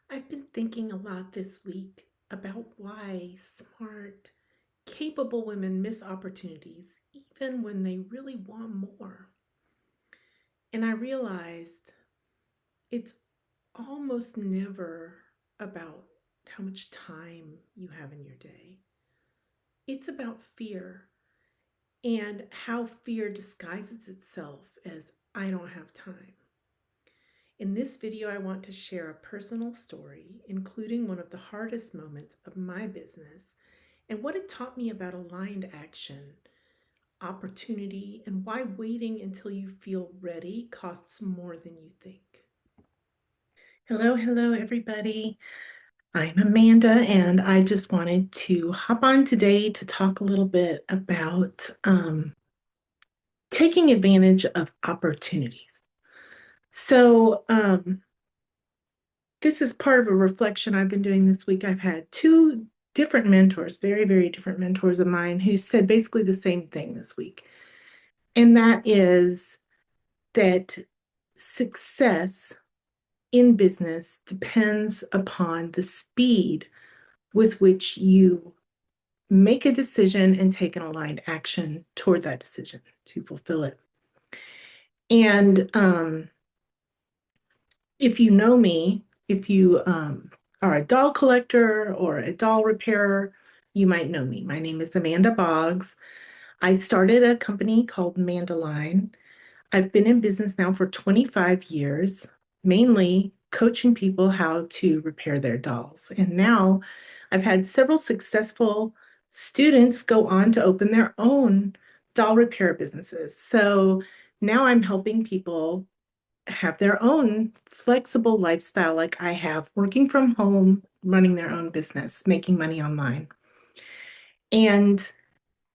I've been thinking a lot this week about why smart, capable women miss opportunities even when they really want more. And I realized it's almost never about how much time you have in your day, it's about fear and how fear disguises itself as I don't have time. In this video, I want to share a personal story, including one of the hardest moments of my business and what it taught me about aligned action, opportunity, and why waiting until you feel ready costs more than you think. Hello, everybody. I'm Amanda, and I just wanted to hop on today to talk a little bit about taking advantage of opportunities. So, this is part of a reflection I've been doing this week. I've had two different mentors, very different mentors of mine, who said basically the same thing this week. And that is that success in business depends upon the speed with which you make a decision and take an aligned action toward that decision to fulfill it. And if you know me, if you are a doll collector or a doll repairer, you might know me. My name is Amanda Boggs. I started a company called Mandaline. I've been in business now for 25 years, mainly coaching people how to repair their dolls. And now I've had several successful students go on to open their own doll repair businesses. So now I'm helping people have their own flexible lifestyle like I have, working from home, running their own business, making money online. And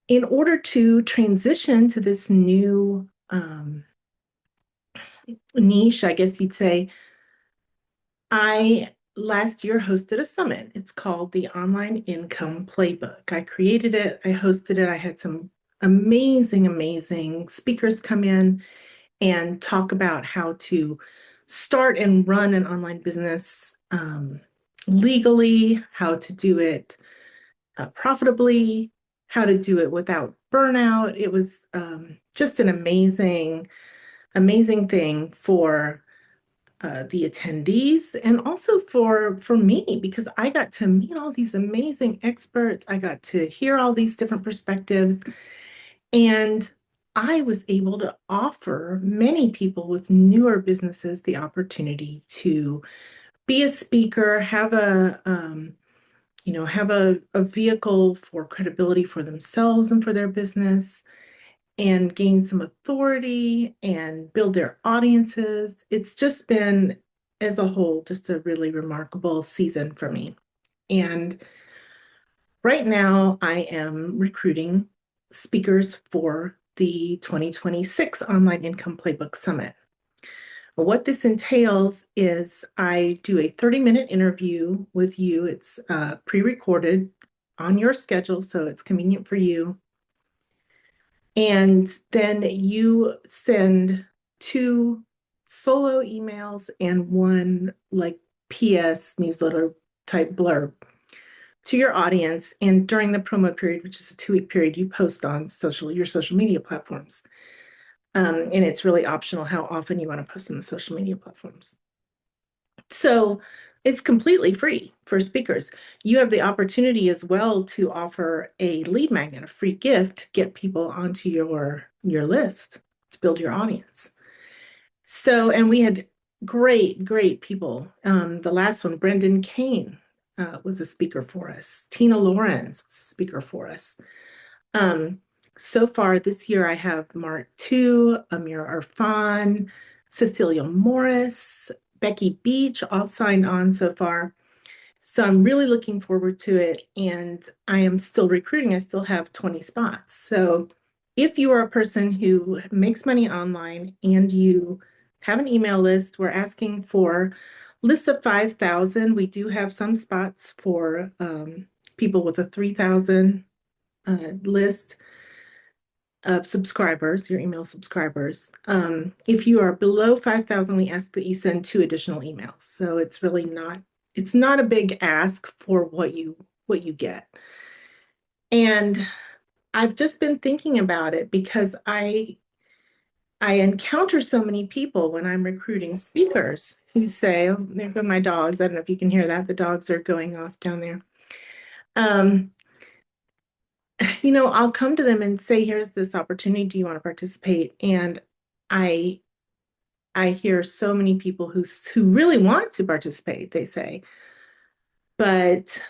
in order to transition to this new niche, I guess you'd say, I last year hosted a summit. It's called the Online Income Playbook. I created it, I hosted it, I had some amazing speakers come in and talk about how to start and run an online business legally, how to do it profitably, how to do it without burnout. It was just an amazing thing for the attendees and also for me, because I got to meet all these amazing experts. I got to hear all these different perspectives, and I was able to offer many people with newer businesses the opportunity to be a speaker, have a vehicle for credibility for themselves and for their business, and gain some authority and build their audiences. It's just been, as a whole, just a really remarkable season for me. And right now, I am recruiting speakers for the 2026 Online Income Playbook Summit. What this entails is I do a 30-minute interview with you. It's pre-recorded on your schedule, so it's convenient for you. And then you send two solo emails and one like PS newsletter type blurb to your audience. And during the promo period, which is a 2-week period, you post on your social media platforms. And it's really optional how often you want to post on the social media platforms. So it's completely free for speakers. You have the opportunity as well to offer a lead magnet, a free gift to get people onto your list to build your audience. So, and we had great people. The last one, Brendan Kane, was a speaker for us. Tina Lawrence was a speaker for us. So far this year, I have Mark Tu, Amir Arfan, Cecilia Morris, Becky Beach, all signed on so far. So I'm really looking forward to it. And I am still recruiting. I still have 20 spots. So if you are a person who makes money online and you have an email list, we're asking for lists of 5,000. We do have some spots for people with a 3,000 list of subscribers, your email subscribers. If you are below 5,000, we ask that you send 2 additional emails. So it's really not, It's not a big ask for what you get. And I've just been thinking about it because I encounter so many people when I'm recruiting speakers who say, oh, there go my dogs. I don't know if you can hear that. The dogs are going off down there. Um, I'll come to them and say, here's this opportunity. Do you want to participate? And I I hear so many people who really want to participate, they say, but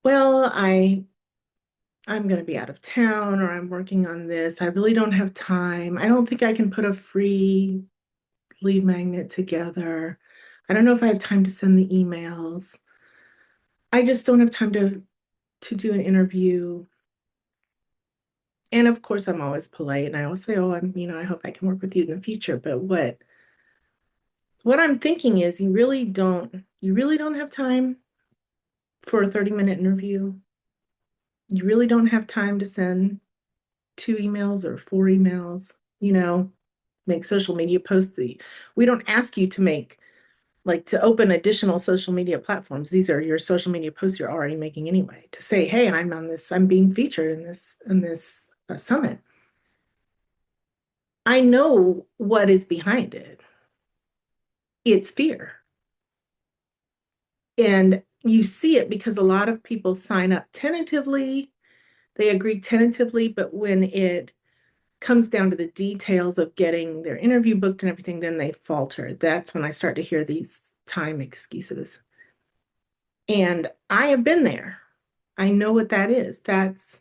well, I'm going to be out of town or I'm working on this. I really don't have time. I don't think I can put a free lead magnet together. I don't know if I have time to send the emails. I just don't have time to do an interview. And of course, I'm always polite and I always say, oh, I hope I can work with you in the future. But what I'm thinking is you really don't have time for a 30-minute interview. You really don't have time to send 2 emails or 4 emails, make social media posts. We don't ask you to make like to open additional social media platforms. These are your social media posts you're already making anyway. To say, hey, I'm being featured in this summit. I know what is behind it. It's fear. And you see it because a lot of people sign up tentatively, they agree tentatively, but when it comes down to the details of getting their interview booked and everything, then they falter. That's when I start to hear these time excuses. And I have been there. I know what that is. That's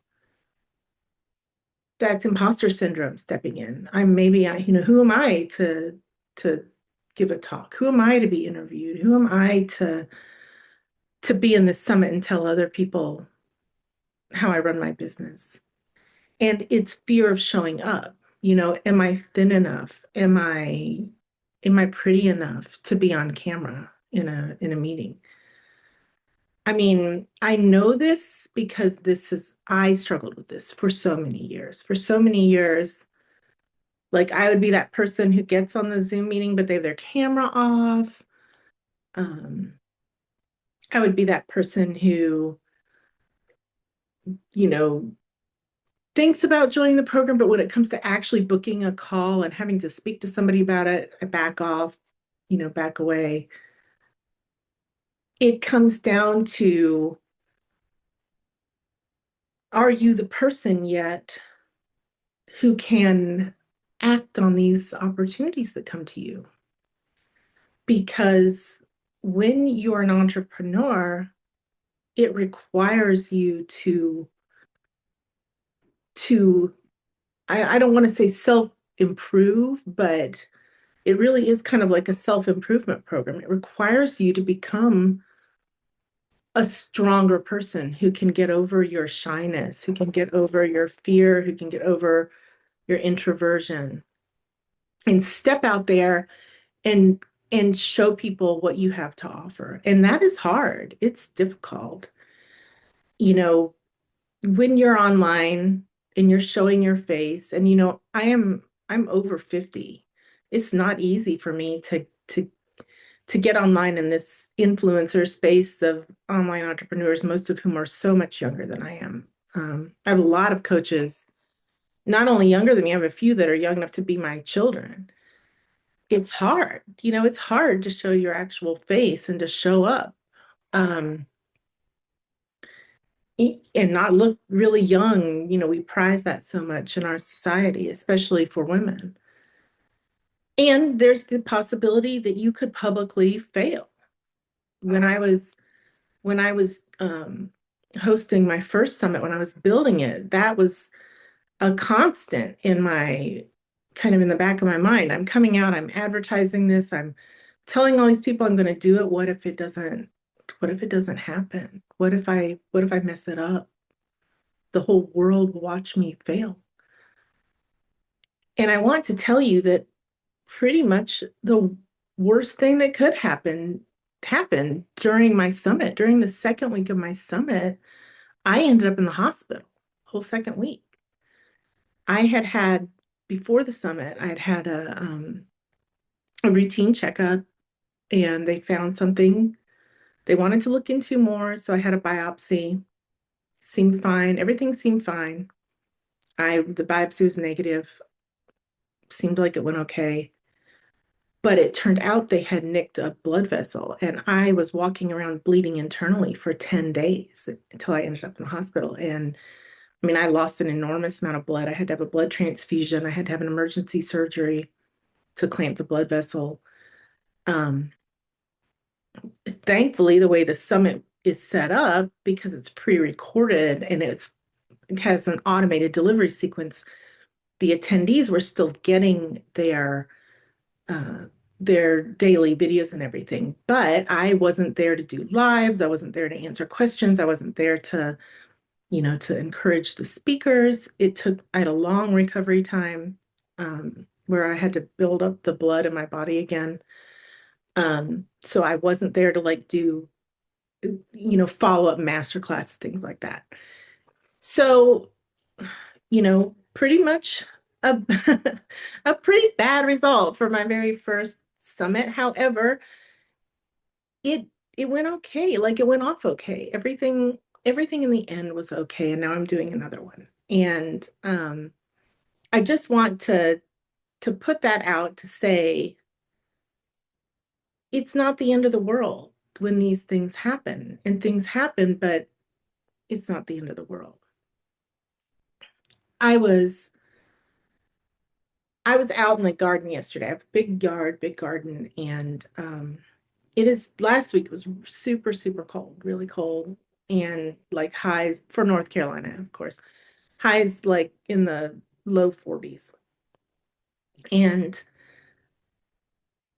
imposter syndrome stepping in. Who am I to give a talk? Who am I to be interviewed? Who am I to be in this summit and tell other people how I run my business? And it's fear of showing up. Am I thin enough? Am I pretty enough to be on camera in a meeting? I mean, I know this because I struggled with this for so many years. For so many years, like I would be that person who gets on the Zoom meeting, but they have their camera off. Um, I would be that person who, you know, thinks about joining the program, but when it comes to actually booking a call and having to speak to somebody about it, I back off, back away. It comes down to, are you the person yet who can act on these opportunities that come to you? Because when you're an entrepreneur, it requires you to I don't want to say self-improve, but it really is kind of like a self-improvement program. It requires you to become a stronger person who can get over your shyness, who can get over your fear, who can get over your introversion and step out there and and show people what you have to offer. And that is hard. It's difficult. You know, when you're online and you're showing your face and I'm over 50. It's not easy for me to get online in this influencer space of online entrepreneurs, most of whom are so much younger than I am. I have a lot of coaches, not only younger than me, I have a few that are young enough to be my children. It's hard, it's hard to show your actual face and to show up. Um, and not look really young. We prize that so much in our society, especially for women. And there's the possibility that you could publicly fail. When I was hosting my first summit, when I was building it, that was a constant in my kind of in the back of my mind. I'm coming out, I'm advertising this, I'm telling all these people I'm going to do it. What if it doesn't happen? What if I mess it up? The whole world will watch me fail. And I want to tell you that pretty much the worst thing that could happen happened during my summit. During the second week of my summit, I ended up in the hospital whole second week. I had had before the summit, I had had a routine checkup, and they found something They wanted to look into more, so I had a biopsy. Seemed fine. Everything seemed fine. The biopsy was negative. Seemed like it went okay. But it turned out they had nicked a blood vessel, and I was walking around bleeding internally for 10 days until I ended up in the hospital. And I mean, I lost an enormous amount of blood. I had to have a blood transfusion. I had to have an emergency surgery to clamp the blood vessel. Um, Thankfully, the way the summit is set up, because it's pre-recorded and it has an automated delivery sequence, the attendees were still getting uh, their daily videos and everything. But I wasn't there to do lives. I wasn't there to answer questions. I wasn't there to, to encourage the speakers. I had a long recovery time where I had to build up the blood in my body again. So I wasn't there to like do, follow-up master classes, things like that. So, pretty much a, a pretty bad result for my very first summit. However, it it went okay. Like it went off okay. Everything in the end was okay. And now I'm doing another one. And I just want to put that out to say it's not the end of the world when these things happen. And things happen, but it's not the end of the world. I was I was out in the garden yesterday. I have a big yard, big garden, and it is last week was super, super cold, really cold, and like highs for North Carolina, of course, highs like in the low 40s. And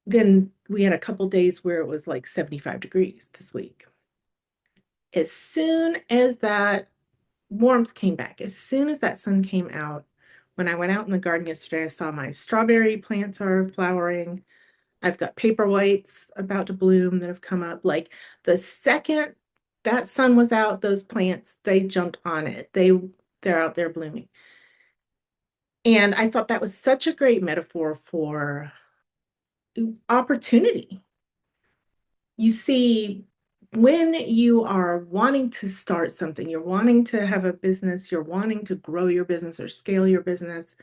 then we had a couple days where it was like 75 degrees this week. As soon as that warmth came back, as soon as that sun came out, when I went out in the garden yesterday, I saw my strawberry plants are flowering. I've got paper whites about to bloom that have come up. Like the second that sun was out, those plants, they jumped on it. They're out there blooming. And I thought that was such a great metaphor for opportunity. You see, when you are wanting to start something, you're wanting to have a business, you're wanting to grow your business or scale your business,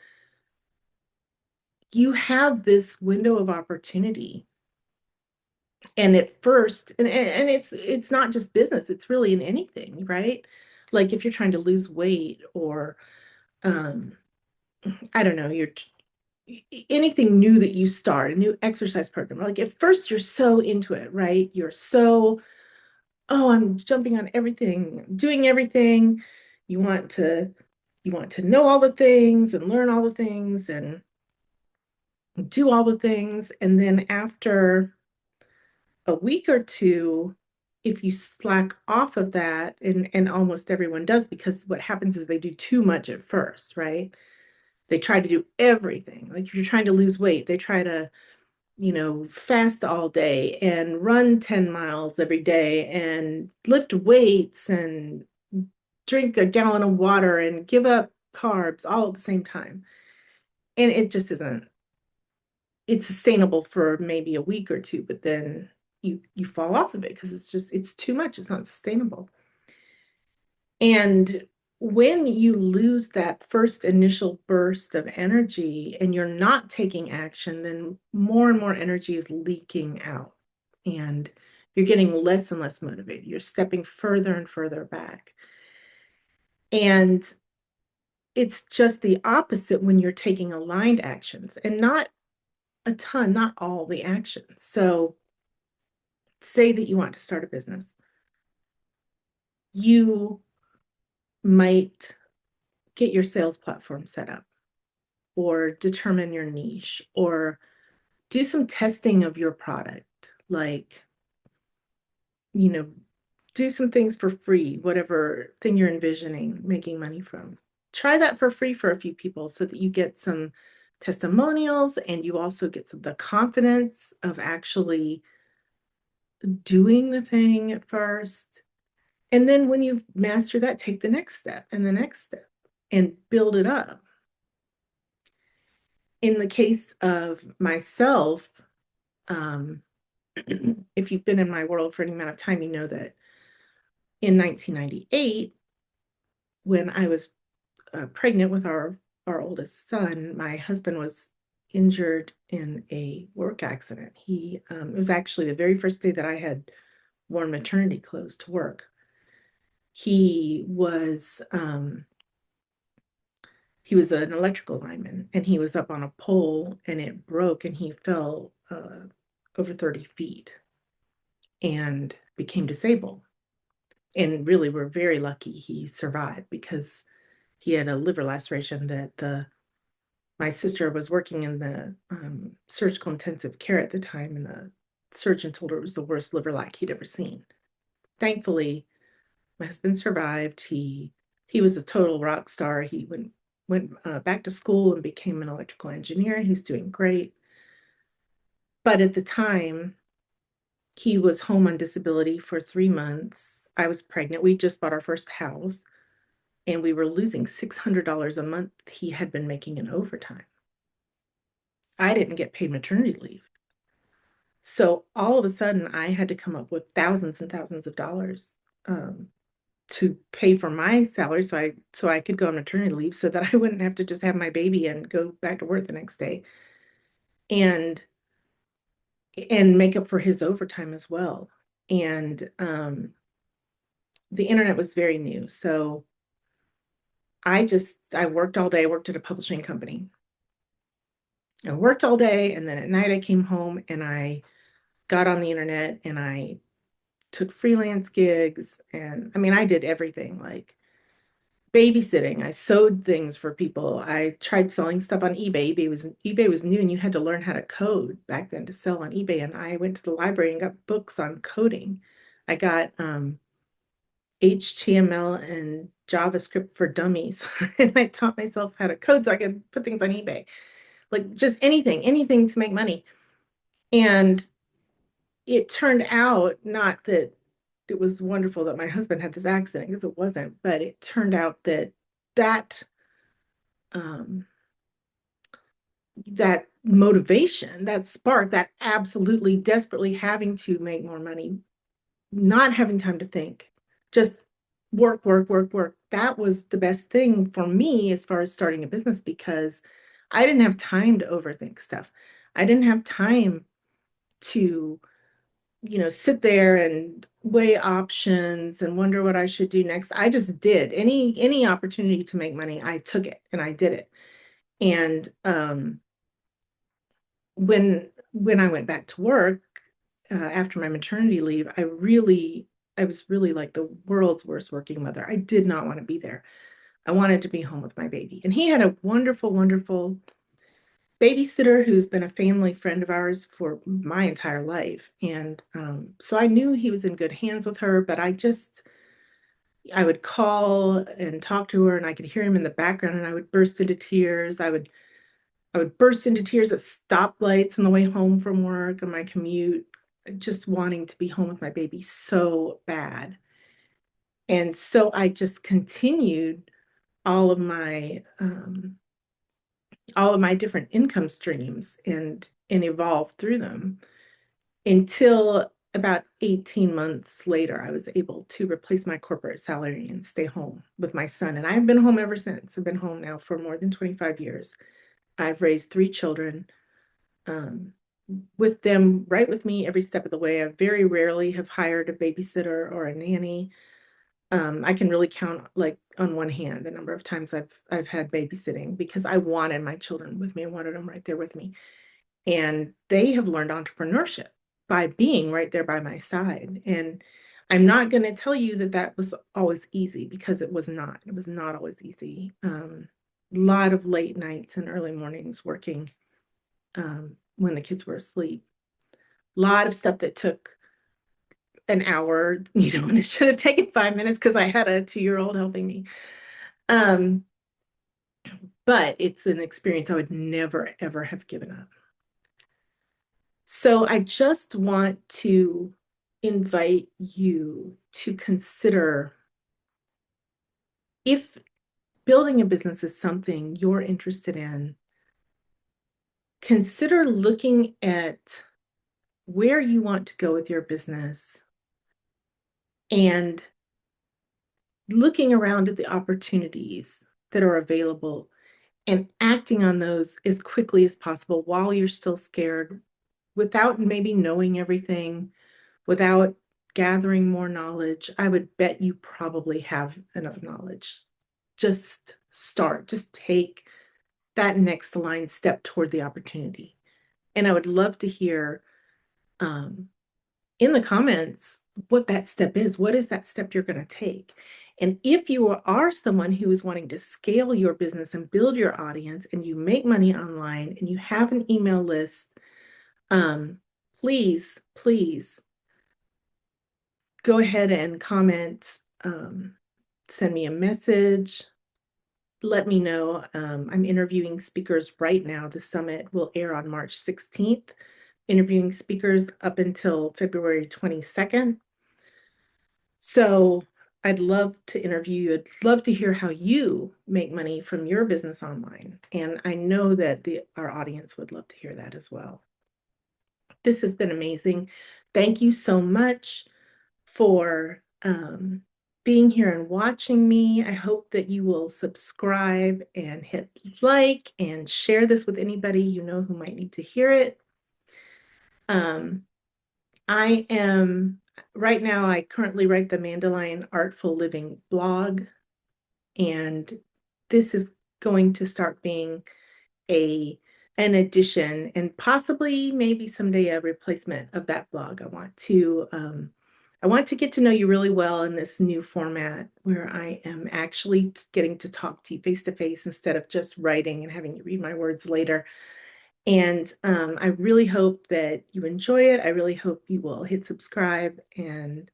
you have this window of opportunity. And at first, and it's not just business, it's really in anything, right? Like if you're trying to lose weight or um, I don't know, anything new that you start, a new exercise program. Like at first you're so into it, right? You're so, oh, I'm jumping on everything, doing everything. You want to you want to know all the things and learn all the things and do all the things. And then after a week or two, if you slack off of that, and almost everyone does, because what happens is they do too much at first, right? They try to do everything. Like if you're trying to lose weight, they try to, fast all day and run 10 miles every day and lift weights and drink a gallon of water and give up carbs all at the same time. And it just isn't, it's sustainable for maybe a week or two, but then you fall off of it because it's too much. It's not sustainable. And when you lose that first initial burst of energy and you're not taking action, then more and more energy is leaking out and you're getting less and less motivated. You're stepping further and further back. And it's just the opposite when you're taking aligned actions and not a ton, not all the actions. So, say that you want to start a business, you might get your sales platform set up or determine your niche or do some testing of your product, like, you know, do some things for free, whatever thing you're envisioning making money from. Try that for free for a few people so that you get some testimonials and you also get the confidence of actually doing the thing at first. And then when you've mastered that, take the next step and the next step and build it up. In the case of myself, um, If you've been in my world for any amount of time, you know that in 1998, when I was pregnant with our oldest son, my husband was injured in a work accident. It was actually the very first day that I had worn maternity clothes to work. He was um, he was an electrical lineman, and he was up on a pole, and it broke, and he fell over 30 feet and became disabled. And really, we're very lucky he survived because he had a liver laceration that the my sister was working in the surgical intensive care at the time, and the surgeon told her it was the worst liver lac he'd ever seen. Thankfully, my husband survived. He was a total rock star. He went back to school and became an electrical engineer. He's doing great. But at the time, he was home on disability for 3 months. I was pregnant. We just bought our first house, and we were losing $600 a month he had been making in overtime. I didn't get paid maternity leave. So all of a sudden, I had to come up with thousands and thousands of dollars um, to pay for my salary, so I could go on maternity leave, so that I wouldn't have to just have my baby and go back to work the next day, and make up for his overtime as well. And the internet was very new, so I worked all day. I worked at a publishing company. I worked all day, and then at night I came home and I got on the internet and I took freelance gigs. And I mean, I did everything, like babysitting. I sewed things for people. I tried selling stuff on eBay. eBay was new, and you had to learn how to code back then to sell on eBay. And I went to the library and got books on coding. I got HTML and JavaScript for dummies. And I taught myself how to code so I could put things on eBay. Like just anything to make money. And it turned out, not that it was wonderful that my husband had this accident, because it wasn't, but it turned out that that um, that motivation, that spark, that absolutely desperately having to make more money, not having time to think, just work, work, work, work. That was the best thing for me as far as starting a business, because I didn't have time to overthink stuff. I didn't have time to sit there and weigh options and wonder what I should do next. I just did. Any opportunity to make money, I took it and I did it. And when I went back to work after my maternity leave, I was really like the world's worst working mother. I did not want to be there. I wanted to be home with my baby. And he had a wonderful, wonderful babysitter who's been a family friend of ours for my entire life. And so I knew he was in good hands with her, but I would call and talk to her, and I could hear him in the background, and I would burst into tears. I would burst into tears at stoplights on the way home from work on my commute, just wanting to be home with my baby so bad. And so I just continued all of my different income streams, and evolved through them until about 18 months later, I was able to replace my corporate salary and stay home with my son. And I've been home ever since. I've been home now for more than 25 years. I've raised 3 children um, with them, right with me every step of the way. I very rarely have hired a babysitter or a nanny. I can really count, like on one hand, the number of times I've had babysitting, because I wanted my children with me. I wanted them right there with me. And they have learned entrepreneurship by being right there by my side. And I'm not going to tell you that that was always easy, because it was not. It was not always easy. A lot of late nights and early mornings working when the kids were asleep. A lot of stuff that took an hour, and it should have taken 5 minutes because I had a 2-year-old helping me. Um, but it's an experience I would never, ever have given up. So I just want to invite you to consider, if building a business is something you're interested in, consider looking at where you want to go with your business and looking around at the opportunities that are available and acting on those as quickly as possible while you're still scared, without maybe knowing everything, without gathering more knowledge. I would bet you probably have enough knowledge. Just start, just take that next line step toward the opportunity. And I would love to hear um, in the comments what that step is. What is that step you're going to take? And if you are someone who is wanting to scale your business and build your audience, and you make money online and you have an email list, please, please go ahead and comment, send me a message, let me know. I'm interviewing speakers right now. The summit will air on March 16th, interviewing speakers up until February 22nd. So I'd love to interview you. I'd love to hear how you make money from your business online. And I know that our audience would love to hear that as well. This has been amazing. Thank you so much for being here and watching me. I hope that you will subscribe and hit like and share this with anybody you know who might need to hear it. I am right now, I currently write the Mandalorian Artful Living blog, and this is going to start being an addition and possibly maybe someday a replacement of that blog. I want to get to know you really well in this new format where I am actually getting to talk to you face to face instead of just writing and having you read my words later. And I really hope that you enjoy it. I really hope you will hit subscribe and